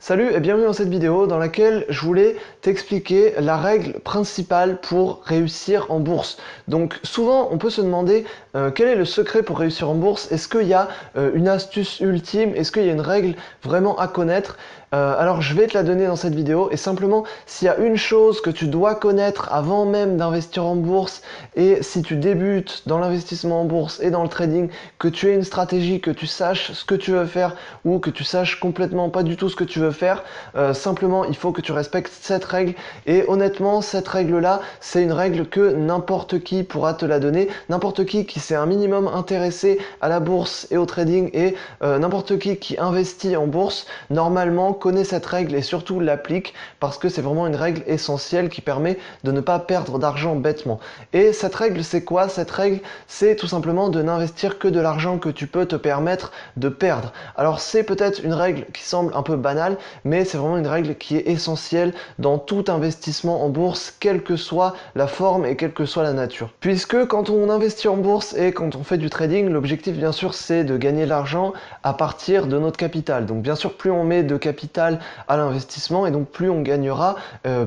Salut et bienvenue dans cette vidéo dans laquelle je voulais t'expliquer la règle principale pour réussir en bourse. Donc souvent on peut se demander quel est le secret pour réussir en bourse. Est-ce qu'il y a une astuce ultime? Est-ce qu'il y a une règle vraiment à connaître? Alors je vais te la donner dans cette vidéo et simplement s'il y a une chose que tu dois connaître avant même d'investir en bourse, et si tu débutes dans l'investissement en bourse et dans le trading, que tu aies une stratégie, que tu saches ce que tu veux faire ou que tu saches complètement pas du tout ce que tu veux faire, simplement il faut que tu respectes cette règle. Et honnêtement cette règle là, c'est une règle que n'importe qui pourra te la donner, n'importe qui s'est un minimum intéressé à la bourse et au trading, et n'importe qui investit en bourse normalement connaît cette règle et surtout l'applique, parce que c'est vraiment une règle essentielle qui permet de ne pas perdre d'argent bêtement. Et cette règle, c'est quoi? Cette règle, c'est tout simplement de n'investir que de l'argent que tu peux te permettre de perdre. Alors c'est peut-être une règle qui semble un peu banale, mais c'est vraiment une règle qui est essentielle dans tout investissement en bourse, quelle que soit la forme et quelle que soit la nature. Puisque quand on investit en bourse et quand on fait du trading, l'objectif bien sûr c'est de gagner de l'argent à partir de notre capital. Donc bien sûr plus on met de capital à l'investissement, et donc plus on gagnera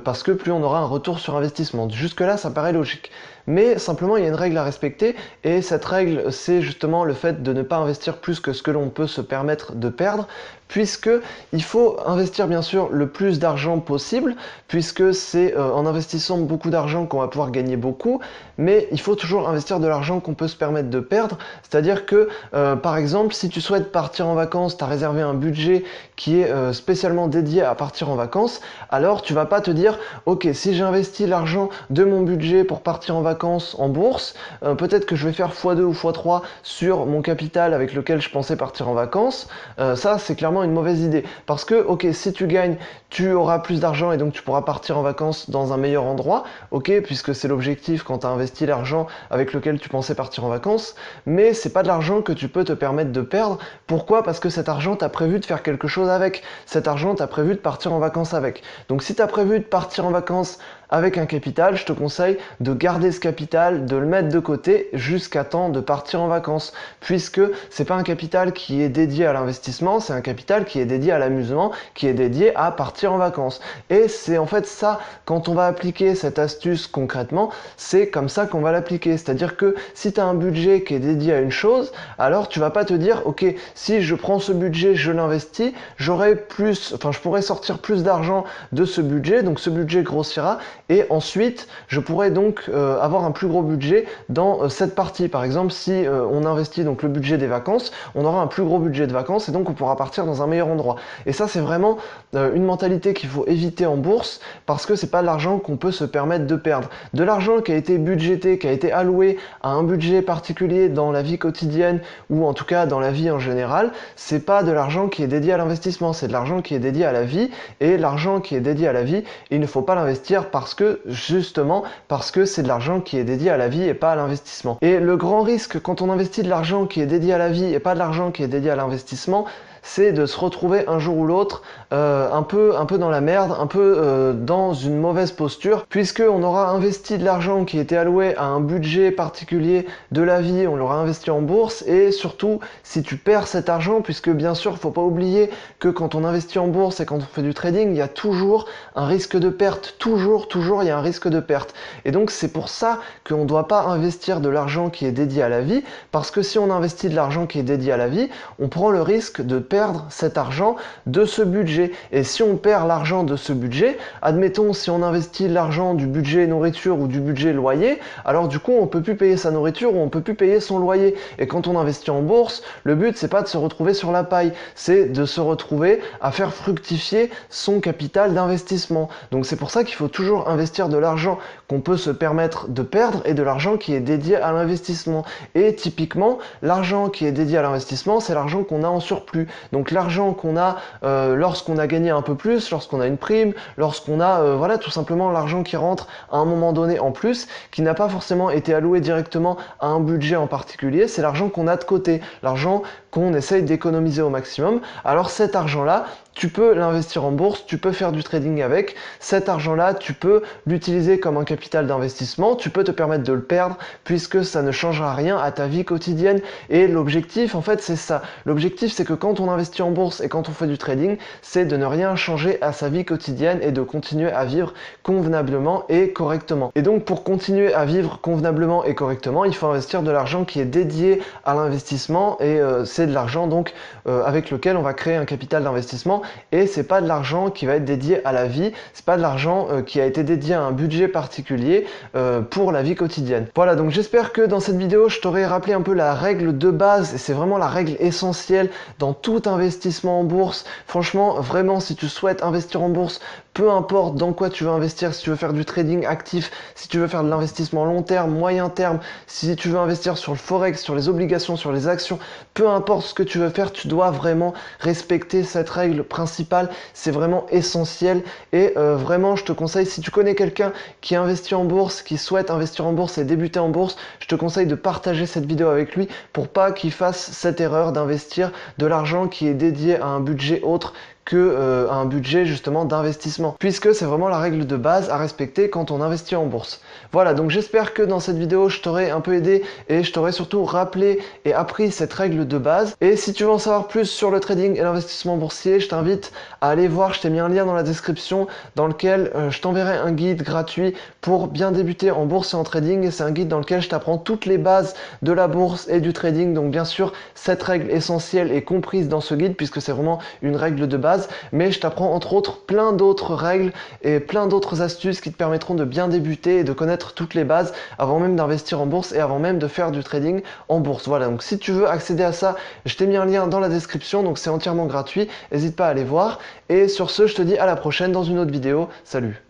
parce que plus on aura un retour sur investissement. Jusque là ça paraît logique. Mais simplement il y a une règle à respecter, et cette règle c'est justement le fait de ne pas investir plus que ce que l'on peut se permettre de perdre, puisque il faut investir bien sûr le plus d'argent possible, puisque c'est en investissant beaucoup d'argent qu'on va pouvoir gagner beaucoup, mais il faut toujours investir de l'argent qu'on peut se permettre de perdre. C'est-à-dire que par exemple si tu souhaites partir en vacances, tu as réservé un budget qui est spécialement dédié à partir en vacances, alors tu vas pas te dire ok, si j'investis l'argent de mon budget pour partir en vacances en bourse, peut-être que je vais faire x2 ou x3 sur mon capital avec lequel je pensais partir en vacances. Ça c'est clairement une mauvaise idée, parce que ok, si tu gagnes, tu auras plus d'argent et donc tu pourras partir en vacances dans un meilleur endroit, ok, puisque c'est l'objectif quand tu as investi l'argent avec lequel tu pensais partir en vacances, mais c'est pas de l'argent que tu peux te permettre de perdre. Pourquoi? Parce que cet argent tu as prévu de faire quelque chose avec, cet argent tu as prévu de partir en vacances avec. Donc si tu as prévu de partir en vacances avec un capital, je te conseille de garder ce capital, de le mettre de côté jusqu'à temps de partir en vacances, puisque c'est pas un capital qui est dédié à l'investissement, c'est un capital qui est dédié à l'amusement, qui est dédié à partir en vacances. Et c'est en fait ça, quand on va appliquer cette astuce concrètement, c'est comme ça qu'on va l'appliquer. C'est-à-dire que si tu as un budget qui est dédié à une chose, alors tu vas pas te dire ok, si je prends ce budget, je l'investis, j'aurai plus, enfin je pourrais sortir plus d'argent de ce budget, donc ce budget grossira, et ensuite je pourrais donc avoir un plus gros budget dans cette partie. Par exemple si on investit donc le budget des vacances, on aura un plus gros budget de vacances et donc on pourra partir dans un meilleur endroit. Et ça c'est vraiment une mentalité qu'il faut éviter en bourse, parce que c'est pas de l'argent qu'on peut se permettre de perdre. De l'argent qui a été budgété, qui a été alloué à un budget particulier dans la vie quotidienne, ou en tout cas dans la vie en général, c'est pas de l'argent qui est dédié à l'investissement, c'est de l'argent qui est dédié à la vie. Et l'argent qui est dédié à la vie, il ne faut pas l'investir parce que justement parce que c'est de l'argent qui est dédié à la vie et pas à l'investissement. Et le grand risque quand on investit de l'argent qui est dédié à la vie et pas de l'argent qui est dédié à l'investissement, c'est de se retrouver un jour ou l'autre un peu dans la merde, un peu dans une mauvaise posture, puisque on aura investi de l'argent qui était alloué à un budget particulier de la vie, on l'aura investi en bourse, et surtout si tu perds cet argent, puisque bien sûr faut pas oublier que quand on investit en bourse et quand on fait du trading, il y a toujours un risque de perte, toujours il y a un risque de perte. Et donc c'est pour ça qu'on ne doit pas investir de l'argent qui est dédié à la vie, parce que si on investit de l'argent qui est dédié à la vie, on prend le risque de perdre cet argent de ce budget. Et si on perd l'argent de ce budget, admettons si on investit l'argent du budget nourriture ou du budget loyer, alors du coup on peut plus payer sa nourriture ou on peut plus payer son loyer. Et quand on investit en bourse, le but c'est pas de se retrouver sur la paille, c'est de se retrouver à faire fructifier son capital d'investissement. Donc c'est pour ça qu'il faut toujours investir de l'argent qu'on peut se permettre de perdre et de l'argent qui est dédié à l'investissement. Et typiquement, l'argent qui est dédié à l'investissement, c'est l'argent qu'on a en surplus. Donc l'argent qu'on a lorsqu'on a gagné un peu plus, lorsqu'on a une prime, lorsqu'on a voilà tout simplement l'argent qui rentre à un moment donné en plus, qui n'a pas forcément été alloué directement à un budget en particulier, c'est l'argent qu'on a de côté, l'argent qu'on essaye d'économiser au maximum. Alors cet argent-là, tu peux l'investir en bourse, tu peux faire du trading avec. Cet argent-là, tu peux l'utiliser comme un capital d'investissement, tu peux te permettre de le perdre puisque ça ne changera rien à ta vie quotidienne. Et l'objectif, en fait, c'est ça. L'objectif, c'est que quand on investit en bourse et quand on fait du trading, c'est de ne rien changer à sa vie quotidienne et de continuer à vivre convenablement et correctement. Et donc, pour continuer à vivre convenablement et correctement, il faut investir de l'argent qui est dédié à l'investissement et c'est de l'argent donc avec lequel on va créer un capital d'investissement. Et c'est pas de l'argent qui va être dédié à la vie, c'est pas de l'argent qui a été dédié à un budget particulier pour la vie quotidienne. Voilà, donc j'espère que dans cette vidéo je t'aurai rappelé un peu la règle de base, et c'est vraiment la règle essentielle dans tout investissement en bourse. Franchement, vraiment, si tu souhaites investir en bourse, peu importe dans quoi tu veux investir, si tu veux faire du trading actif, si tu veux faire de l'investissement long terme, moyen terme, si tu veux investir sur le forex, sur les obligations, sur les actions, peu importe ce que tu veux faire, tu dois vraiment respecter cette règle principale. C'est vraiment essentiel et vraiment je te conseille, si tu connais quelqu'un qui investit en bourse, qui souhaite investir en bourse et débuter en bourse, je te conseille de partager cette vidéo avec lui pour pas qu'il fasse cette erreur d'investir de l'argent qui est dédié à un budget autre que un budget justement d'investissement, puisque c'est vraiment la règle de base à respecter quand on investit en bourse. Voilà, donc j'espère que dans cette vidéo je t'aurai un peu aidé et je t'aurai surtout rappelé et appris cette règle de base. Et si tu veux en savoir plus sur le trading et l'investissement boursier, je t'invite à aller voir, je t'ai mis un lien dans la description dans lequel je t'enverrai un guide gratuit pour bien débuter en bourse et en trading. Et c'est un guide dans lequel je t'apprends toutes les bases de la bourse et du trading. Donc bien sûr, cette règle essentielle est comprise dans ce guide puisque c'est vraiment une règle de base. Mais je t'apprends entre autres plein d'autres règles et plein d'autres astuces qui te permettront de bien débuter et de connaître toutes les bases avant même d'investir en bourse et avant même de faire du trading en bourse. Voilà, donc si tu veux accéder à ça, je t'ai mis un lien dans la description, donc c'est entièrement gratuit, n'hésite pas à aller voir. Et sur ce, je te dis à la prochaine dans une autre vidéo. Salut!